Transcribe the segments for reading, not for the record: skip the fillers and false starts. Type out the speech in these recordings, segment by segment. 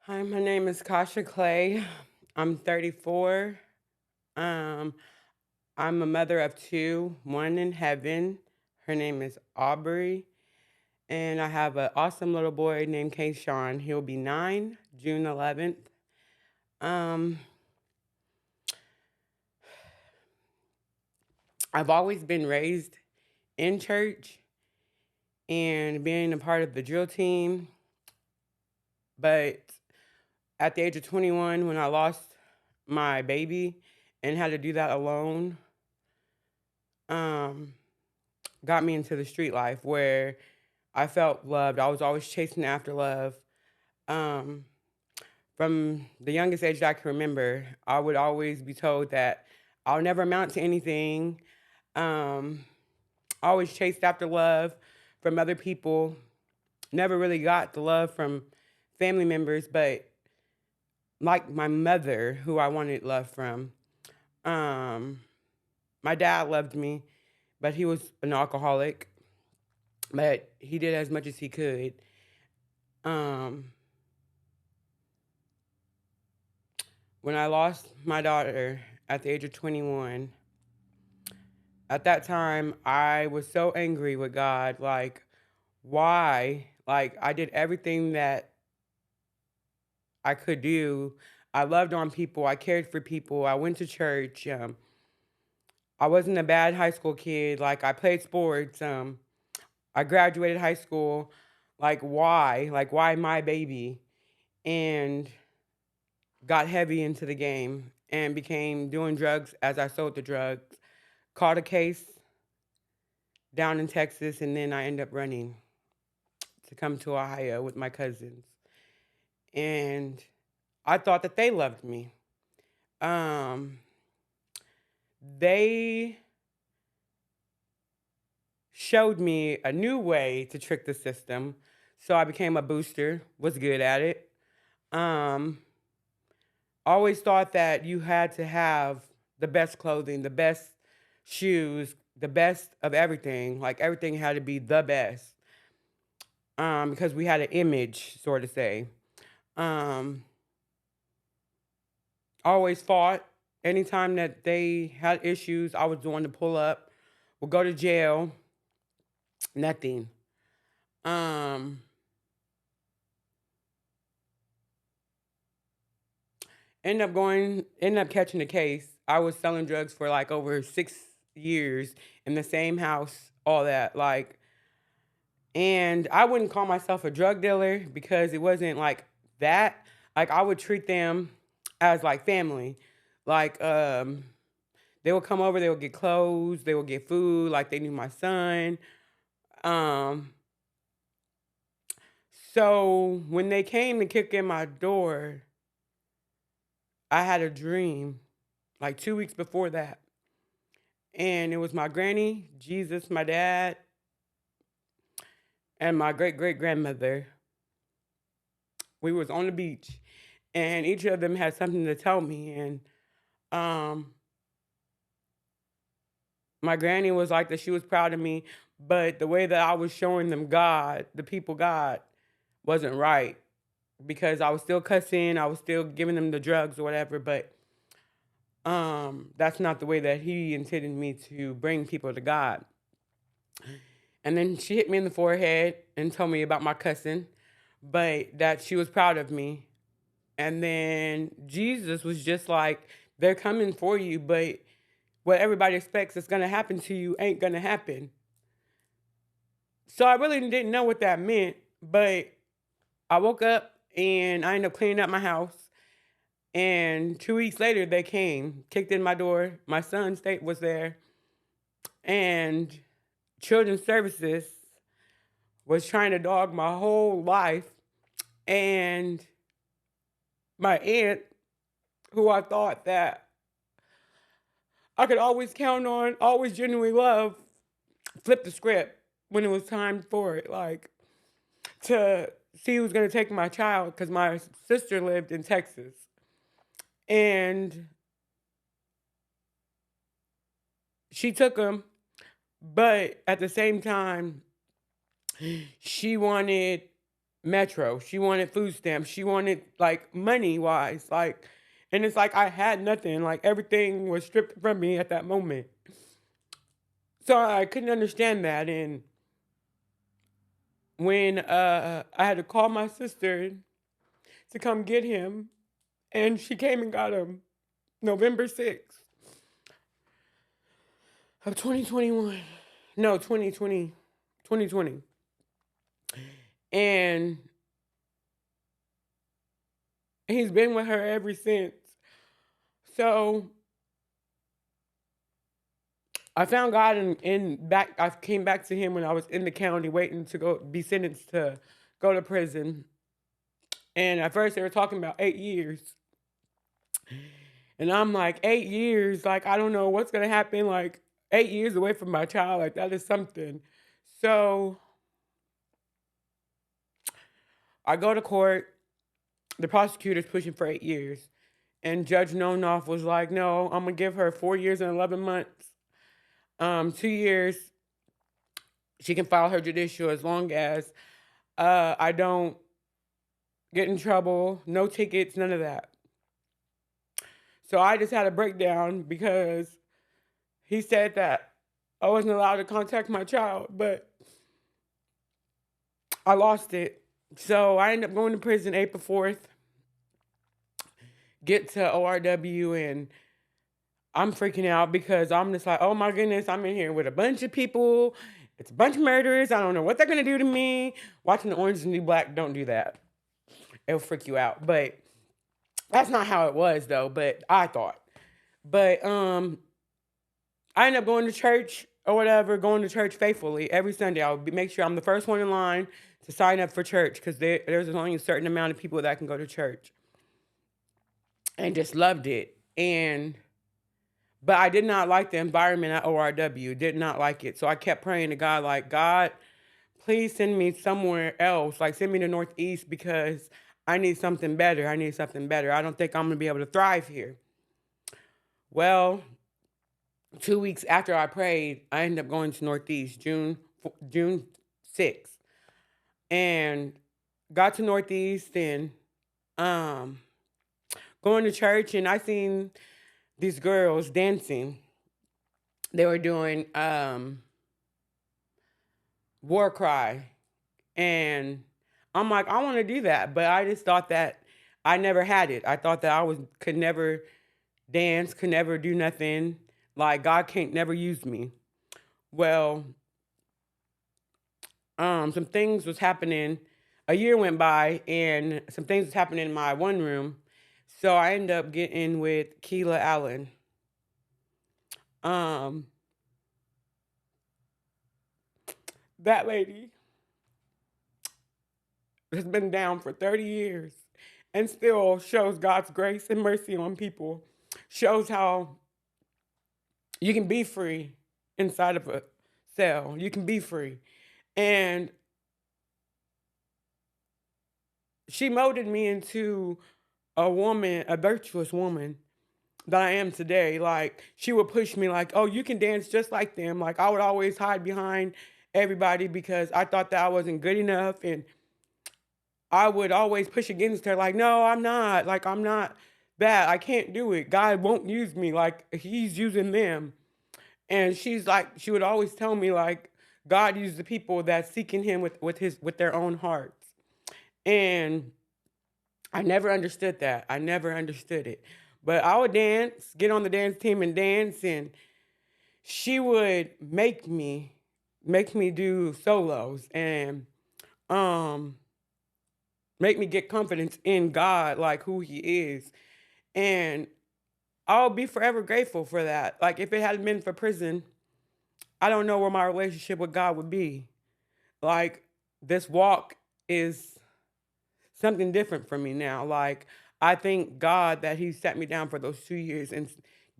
Hi, my name is Kasha Clay. I'm 34. Um, I'm a mother of two, one in heaven. Her name is Aubrey. And I have an awesome little boy named Kashawn. He'll be 9, June 11th. Um, I've always been raised in church and being a part of the drill team. But at the age of 21, when I lost my baby and had to do that alone, um, got me into the street life where I felt loved. I was always chasing after love. Um, from the youngest age that I can remember, I would always be told that I'll never amount to anything. Um, always chased after love from other people. Never really got the love from family members, but like my mother, who I wanted love from. Um, my dad loved me, but he was an alcoholic. But he did as much as he could. Um, when I lost my daughter at the age of 21, at that time I was so angry with God. Like, why? Like, I did everything that I could do. I loved on people. I cared for people. I went to church. I wasn't a bad high school kid. Like, I played sports. I graduated high school. Like, why? Like, why my baby? And got heavy into the game and became doing drugs as I sold the drugs. Caught a case down in Texas, and then I ended up running to come to Ohio with my cousins. And I thought that they loved me. Um, they showed me a new way to trick the system. So I became a booster, was good at it. Um, always thought that you had to have the best clothing, the best shoes, the best of everything. Like everything had to be the best. Because we had an image, sort of say. Um, always fought. Anytime that they had issues, I was the one to pull up. Would go to jail. Nothing. Um, ended up catching a case. I was selling drugs for like over 6 years in the same house, all that. Like, and I wouldn't call myself a drug dealer because it wasn't like that. Like, I would treat them as like family. Like, they would come over, they would get clothes, they would get food, like they knew my son. Um, so when they came to kick in my door, I had a dream like 2 weeks before that. And it was my granny, Jesus, my dad, and my great great grandmother. We was on the beach, and each of them had something to tell me. And um, my granny was like that she was proud of me, but the way that I was showing them God, the people God, wasn't right because I was still cussing, I was still giving them the drugs or whatever, but that's not the way that he intended me to bring people to God. And then she hit me in the forehead and told me about my cussing, but that she was proud of me. And then Jesus was just like, they're coming for you, but what everybody expects is gonna happen to you ain't gonna happen. So I really didn't know what that meant, but I woke up and I ended up cleaning up my house. And 2 weeks later, they came, kicked in my door. My son state was there, and children's services was trying to dog my whole life. And my aunt, who I thought that I could always count on, always genuinely love, flipped the script when it was time for it. Like, to see who's gonna take my child because my sister lived in Texas. And she took him, but at the same time, she wanted Metro. She wanted food stamps. She wanted like money wise. Like, and it's like I had nothing. Like everything was stripped from me at that moment. So I couldn't understand that. And when I had to call my sister to come get him, and she came and got him November 6th of 2021. No, 2020. 2020. And he's been with her ever since. So I found God in back. I came back to him when I was in the county waiting to go be sentenced to go to prison. And at first they were talking about 8 years. And I'm like, 8 years? Like, I don't know what's going to happen. Like, 8 years away from my child. Like, that is something. So I go to court. The prosecutor's pushing for 8 years. And Judge Nonoff was like, no, I'm going to give her 4 years and 11 months. 2 years, she can file her judicial as long as I don't get in trouble, no tickets, none of that. So I just had a breakdown because he said that I wasn't allowed to contact my child, but I lost it. So I ended up going to prison April 4th, get to ORW, and I'm freaking out because I'm just like, oh my goodness, I'm in here with a bunch of people. It's a bunch of murderers. I don't know what they're going to do to me. Watching The Orange is the New Black, don't do that. It'll freak you out. But that's not how it was, though, but I thought. But I ended up going to church or whatever, going to church faithfully every Sunday. I would make sure I'm the first one in line to sign up for church because there's only a certain amount of people that can go to church. And just loved it. But I did not like the environment at ORW. Did not like it. So I kept praying to God, like, God, please send me somewhere else. Like, send me to Northeast because I need something better. I need something better. I don't think I'm going to be able to thrive here. Well, 2 weeks after I prayed, I ended up going to Northeast, June 6th. And got to Northeast and going to church, and I seen these girls dancing. They were doing War Cry. And I'm like, I want to do that. But I just thought that I never had it. I thought that could never dance, could never do nothing. Like, God can't never use me. Well, some things was happening. A year went by, and some things was happening in my one room. So I ended up getting with Keela Allen. That lady has been down for 30 years and still shows God's grace and mercy on people. Shows how you can be free inside of a cell. You can be free. And she molded me into a woman, a virtuous woman that I am today. Like, she would push me like, oh, you can dance just like them. Like, I would always hide behind everybody because I thought that I wasn't good enough. And I would always push against her like, no, I'm not. Like, I'm not that. I can't do it. God won't use me. Like, he's using them. And she's like, she would always tell me like, God uses the people that seeking him with their own hearts. And I never understood that. I never understood it. But I would dance, get on the dance team and dance, and she would make me do solos and make me get confidence in God, like who he is. And I'll be forever grateful for that. Like, if it hadn't been for prison, I don't know where my relationship with God would be. Like, this walk is something different for me now. Like, I thank God that he sat me down for those 2 years and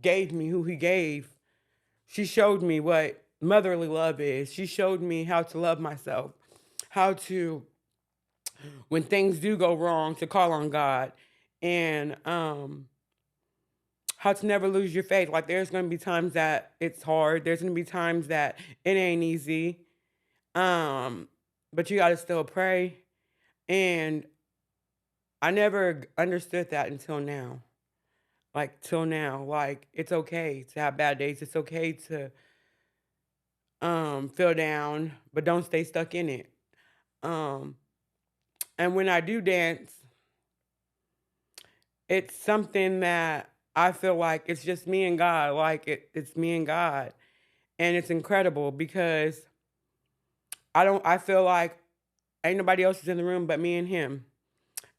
gave me who he gave. She showed me what motherly love is. She showed me how to love myself, how to, when things do go wrong, to call on God, and how to never lose your faith. Like, there's going to be times that it's hard. There's going to be times that it ain't easy. But you got to still pray And I never understood that until now. Like, till now. Like, it's okay to have bad days. It's okay to feel down, but don't stay stuck in it. Um, and when I do dance, it's something that I feel like it's just me and God. Like it's me and God. And it's incredible because I feel like ain't nobody else is in the room but me and him.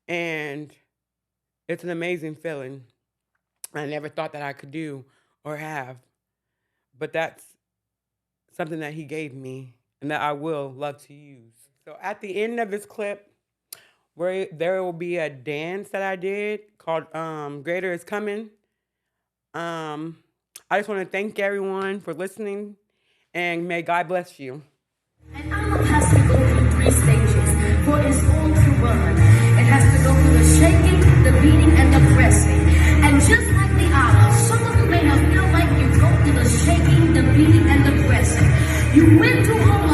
And it's an amazing feeling. I never thought that I could do or have. But that's something that he gave me and that I will love to use. So at the end of this clip, where there will be a dance that I did called Greater Is Coming. I just want to thank everyone for listening, and may God bless you. An album has to go through 3 stages for its all to run. It has to go through the shaking, the beating, and the pressing. And just like the album, some of you may have felt like you go through the shaking, the beating, and the pressing. You went through all